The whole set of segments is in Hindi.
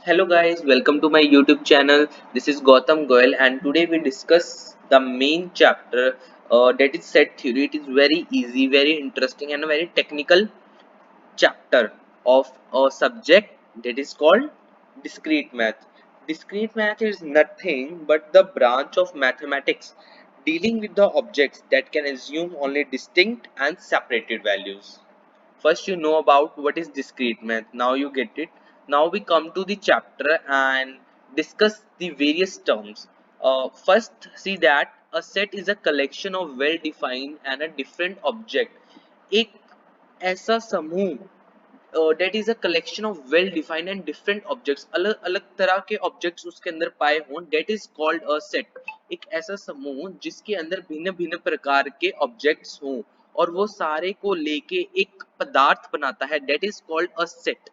Hello guys, welcome to my YouTube channel. This is Gautam Goyal and today we discuss the main chapter that is set theory. It is very easy, very interesting and a very technical chapter of a subject that is called discrete math. Discrete math is nothing but the branch of mathematics dealing with the objects that can assume only distinct and separated values. First you know about what is discrete math, now you get it. Now we come to the chapter and discuss the various terms. First see that a set is a collection of well defined and a different object. एक ऐसा समूह that is a collection of well defined and different objects, अलग अलग तरह के objects उसके अंदर पाए हों, that is called a set. एक ऐसा समूह जिसके अंदर भिन्न भिन्न प्रकार के objects हों और वो सारे को लेके एक पदार्थ बनाता है, that is called a set.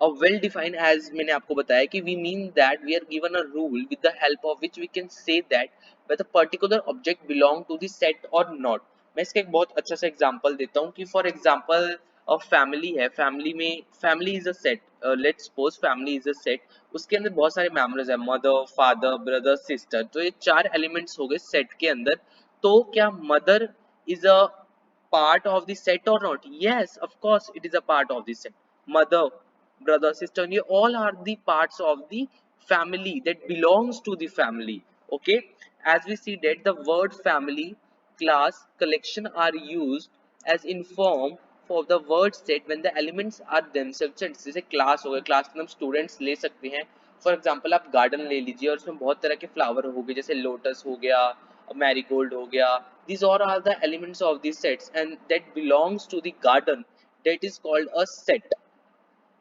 A well defined, as मैंने आपको बताया कि we mean that we are given a rule with the help of which we can say that whether particular object belong to the set or not. मैं इसका एक बहुत अच्छा सा एग्जांपल देता हूँ कि फॉर एग्जांपल फैमिली है, फैमिली में family is a set. Let's suppose family is a set. उसके अंदर बहुत सारे मेंबर्स हैं, मदर फादर ब्रदर सिस्टर, तो ये चार एलिमेंट्स हो गए सेट के अंदर. तो क्या mother is a part of the set or not? Yes, of course it is a part of the set. Mother, brother, sister, you all are the parts of the family that belongs to the family. Okay, as we see that the word family, class, collection are used as in form for the word set when the elements are themselves set. जैसे class हो गया, class में हम students ले सकते हैं. फॉर एग्जाम्पल आप गार्डन ले लीजिए और उसमें बहुत तरह के फ्लावर हो गए, जैसे लोटस हो गया, मैरीगोल्ड हो गया. these all are the elements of these sets and that belongs to the garden, that is called a set.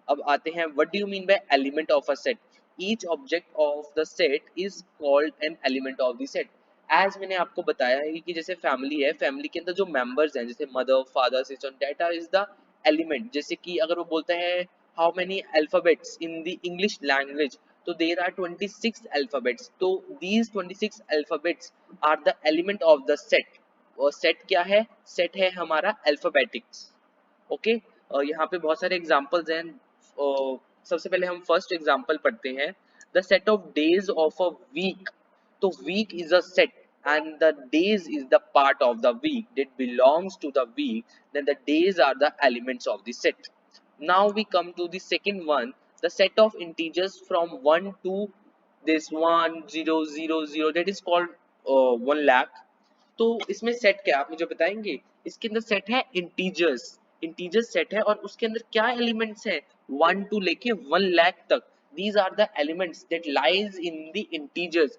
अब आते हैं, what do you mean by element of a set? Each object of the set is called an element of the set. as मैंने आपको बताया है कि जैसे फैमिली है, फैमिली के अंदर जो मेंबर्स हैं जैसे mother father sister, data is the element. जैसे कि अगर वो बोलते हैं how many alphabets in the English language, तो देर आर 26 अल्फाबेट्स. तो these 26 alphabets are the element of the set. और सेट क्या है? सेट है हमारा अल्फाबेटिक्स. ओके, यहाँ पे बहुत सारे एग्जांपल्स हैं. सबसे पहले हम फर्स्ट एग्जांपल पढ़ते हैं. The set of days of a week. तो week is a set and the days is the part of the week that belongs to the week, then the days are the elements of the set. Now we come to the second one, the set of integers from 1 to this 1000, that is called 1 lakh. तो इसमें सेट क्या आप मुझे बताएंगे? इसके अंदर सेट है इंटीजर्स. इंटीजर्स सेट है और उसके अंदर क्या एलिमेंट्स है? 1 टू लेके 1 लाख तक. these are the elements that lies in the integers.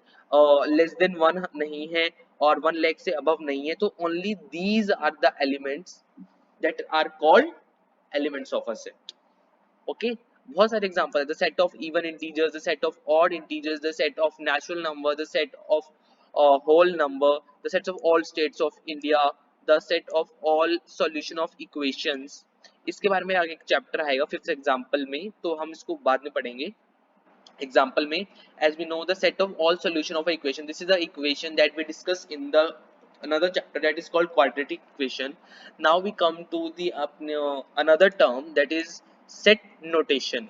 Less than 1 नहीं है और 1 लाख से अबव नहीं है, तो only these are the elements that are called elements of a set. Okay, बहुत सारे एग्जांपल है. The set of even integers, the set of odd integers, the set of natural number, the set of whole number, the sets of all states of India, the set of all solution of equations. इसके बारे में आगे एक चैप्टर आएगा फिफ्थ एग्जांपल में, तो हम इसको बाद में पढ़ेंगे. एग्जांपल में, as we know the set of all solution of a equation, this is the equation that we discuss in the another chapter that is called quadratic equation. Now we come to the another term, that is set notation.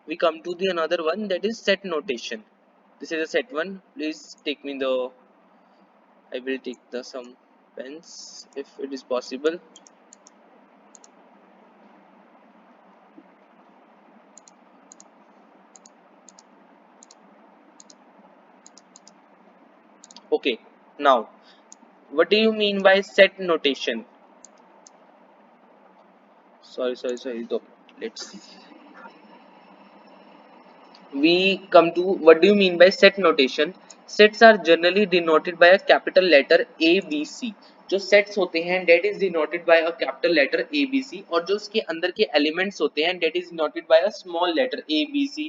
We come to the another one, that is set notation. This is a set one. Please take me the, I will take the some pens if it is possible. Okay, now what do you mean by set notation? Sorry. Let's, we come to what do you mean by set notation. Sets are generally denoted by a capital letter A B C. जो सेट्स होते हैं that is denoted by a capital letter A B C, और जो उसके अंदर के एलिमेंट्स होते हैं that is denoted by a small letter A B C.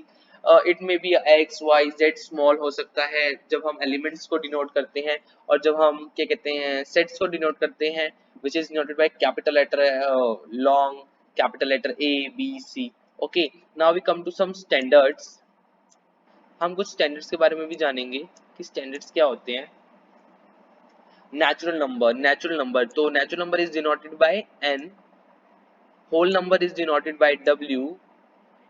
It may be X Y Z small हो सकता है जब हम एलिमेंट्स को डिनोट करते हैं, और जब हम क्या कहते हैं सेट्स को डिनोट करते हैं which is denoted by capital letter long, capital letter A B C. Okay, now we come to some standards. हम कुछ स्टैंडर्ड्स के बारे में भी जानेंगे कि स्टैंडर्ड्स क्या होते हैं. नेचुरल नंबर, तो natural number is denoted by n, whole number is denoted by w,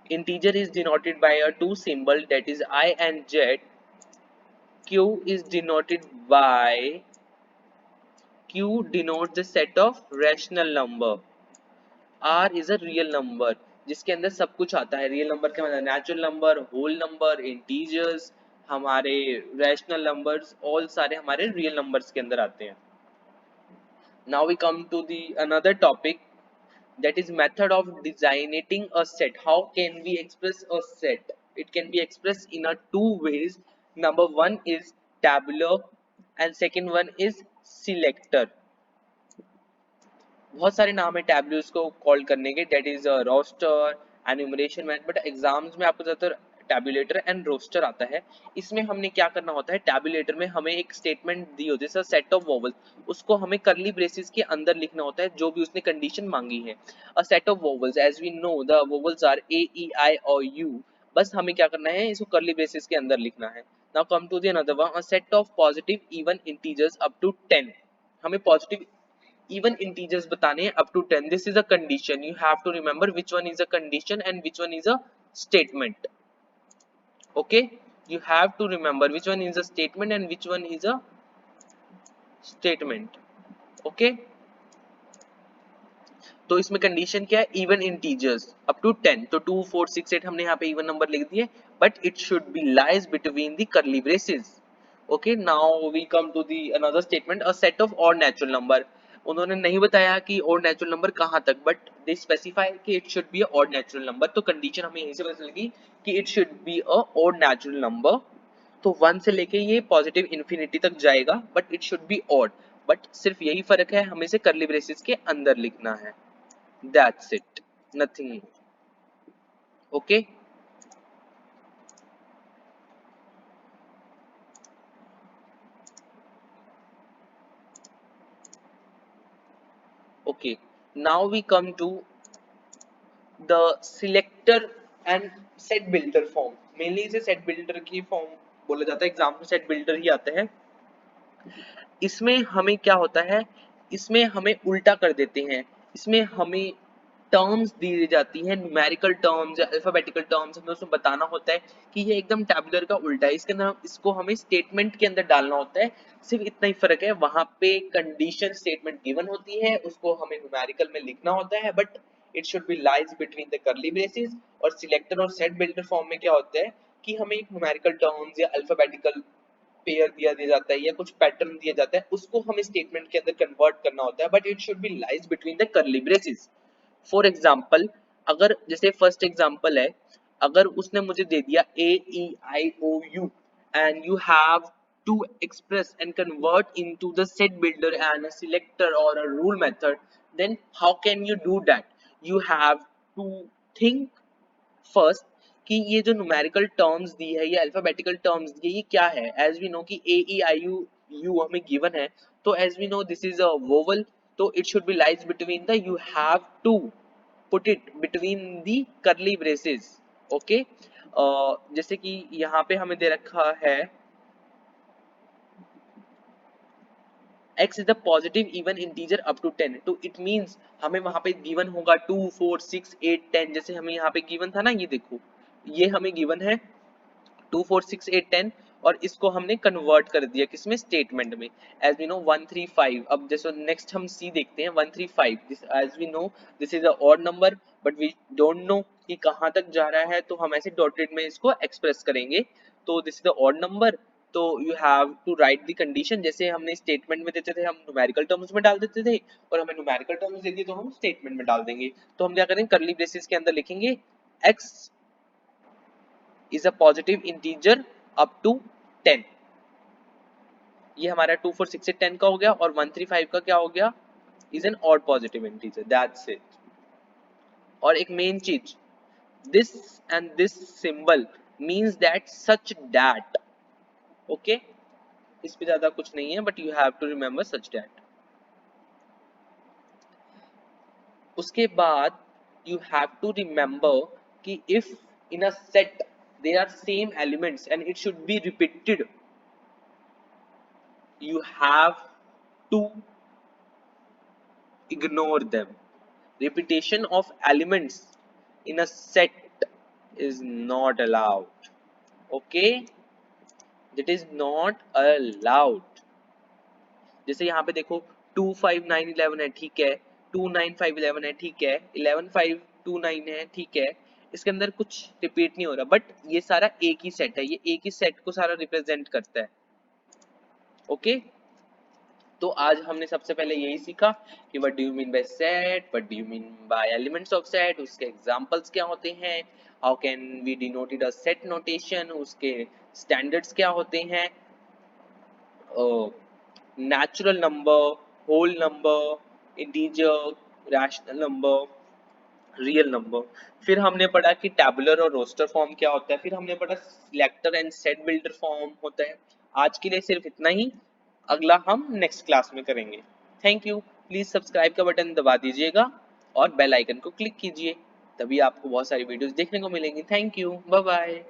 integer is denoted by a two symbol, that is I and Z. Q is denoted by, Q denotes the set of rational number. R is a real number जिसके अंदर सब कुछ आता है. रियल नंबर के मतलब natural number, whole number, integers, हमारे रैशनल नंबर्स, ऑल सारे हमारे रियल नंबर्स के अंदर आते हैं. Now we come to the another topic, that is method of designating a set. How can we express a set? It can be expressed in a two ways. Number one is tabular and second one is selector. बहुत सारे नाम है टैब्यूज को कॉल करने के, that is roster, enumeration math, but exams में आपको ज्यादातर टैबुलेटर एंड रोस्टर आता है. इसमें हमने क्या करना होता है, टैबुलेटर में हमें एक स्टेटमेंट दी होती है, सेट ऑफ वोवल्स, उसको हमें करली ब्रेसेस के अंदर लिखना होता है जो भी उसने कंडीशन मांगी है. A set of vowels, as we know the vowels are A E I और यू. बस हमें क्या करना है, इसको करली ब्रेसेस के अंदर लिखना है. Now come to the another one, a set of positive even integers up to 10. हमें पॉजिटिव even integers बताने हैं up to 10. This is a condition. You have to remember which one is a condition and which one is a statement. Okay, you have to remember which one is a statement and which one is a statement. Okay, तो इसमें कंडीशन क्या है, इवन इंटीजर्स अप टू 10. तो 2 4 6 8 हमने यहाँ पे इवन नंबर लिख दिए, but it should be lies between the curly braces. Okay, now we come to the another statement, a set of odd natural number. उन्होंने नहीं बताया कि ऑड नेचुरल नंबर कहाँ तक, बट दे स्पेसिफाई कि it should be a odd natural number. तो कंडीशन हमें यहीं से पता चलेगी कि it should be a odd natural number. तो 1 से लेके ये पॉजिटिव इन्फिनिटी तक जाएगा, but it should be odd. But सिर्फ यही फर्क है, हमें इसे करली ब्रेसेस के अंदर लिखना है. That's it, nothing more. Okay, okay. Now we come to the selector and set builder form. Mainly इसे set builder की form बोला जाता है, एग्जाम में set builder ही आता है. इसमें हमें क्या होता है, इसमें हमें उल्टा कर देते हैं. इसमें हमें टर्म्स दी जाती हैं, न्यूमेरिकल टर्म्स या अल्फाबेटिकल टर्म्स, हमें उसमें बताना होता है कि ये एकदम टैबुलर का उल्टा है. इसके अंदर इसको हमें स्टेटमेंट के अंदर डालना होता है. सिर्फ इतना ही फर्क है, वहां पे कंडीशन स्टेटमेंट गिवन होती है, उसको हमें न्यूमेरिकल में लिखना होता है, but it should be lies between the curly braces. और सिलेक्टर और सेट बिल्डर फॉर्म में क्या होता है कि हमें एक न्यूमेरिकल टर्म्स या अल्फाबेटिकल पेयर दिया जाता है या कुछ पैटर्न दिया जाता है, उसको हमें स्टेटमेंट के अंदर कन्वर्ट करना होता है, but it should be lies between the curly braces. For example, अगर जैसे फर्स्ट एग्जाम्पल है, अगर उसने मुझे दे दिया A E I O U and you have to express and convert into the set builder and a selector or a rule method, then how can you do that? You have to think first कि ये जो न्यूमेरिकल टर्म्स दी है, ये अल्फाबेटिकल टर्म्स दी है, ये क्या है. एज वी नो कि A E I U U हमें गिवन है, तो as we know this is a vowel, तो it should be lies between the, you have to put it between the curly braces. Okay, जैसे कि यहाँ पे हमें दे रखा है x is the positive even integer up to 10, तो it means हमें वहां पे गिवन होगा 2 4 6 8 10. जैसे हमें यहाँ पे गिवन था ना, ये देखो, ये हमें गिवन है 2 4 6 8 10, और इसको हमने कन्वर्ट कर दिया किसमें, स्टेटमेंट में. As we know 1 3 5. अब जैसे नेक्स्ट हम सी देखते हैं, 1 3 5, this as we know this is a odd number, but we don't know कि कहाँ तक जा रहा है, तो हम ऐसे डॉटेड में इसको एक्सप्रेस करेंगे. तो this is the odd number, तो you have to write the condition. जैसे हमने स्टेटमेंट में देते थे, हम न्यूमेरिकल टर्म्स में डाल देते थे, और हमें न्यूमेरिकल टर्म्स दे दिए तो हम स्टेटमेंट में डाल देंगे. तो हम क्या करेंगे, करली ब्रेसेस के अंदर लिखेंगे x is a positive integer up to 10. ये हमारा 2 4 6 से 10 का हो गया, और 1 3 5 का क्या हो गया, is an odd positive integer. That's it. और एक मेन चीज, this and this symbol means that such that. okay, इस पे ज्यादा कुछ नहीं है, but you have to remember such that. उसके बाद you have to remember कि if in a set there are same elements and it should be repeated, you have to ignore them. Repetition of elements in a set is not allowed. Okay, that is not allowed. जैसे यहाँ पे देखो 25911 है, ठीक है, 29511 है, ठीक है, 11529 है, ठीक है, इसके अंदर कुछ रिपीट नहीं हो रहा, बट ये सारा एक ही सेट है, ये एक ही सेट को सारा रिप्रेजेंट करता है। ओके, तो आज हमने सबसे पहले यही सीखा कि what do you mean by set, what do you mean by elements of set, उसके एग्जांपल्स क्या होते हैं, how can we denoted a set notation, उसके स्टैंडर्ड्स क्या होते हैं, natural number, whole number, integer, rational number, real number. फिर हमने पढ़ा कि टैबुलर और रोस्टर फॉर्म क्या होता है, फिर हमने पढ़ा selector and set builder form होता है। आज के लिए सिर्फ इतना ही, अगला हम नेक्स्ट क्लास में करेंगे। Thank you. प्लीज सब्सक्राइब का बटन दबा दीजिएगा और बेल आइकन को क्लिक कीजिए, तभी आपको बहुत सारी वीडियोस देखने को मिलेंगी। Thank you, bye bye.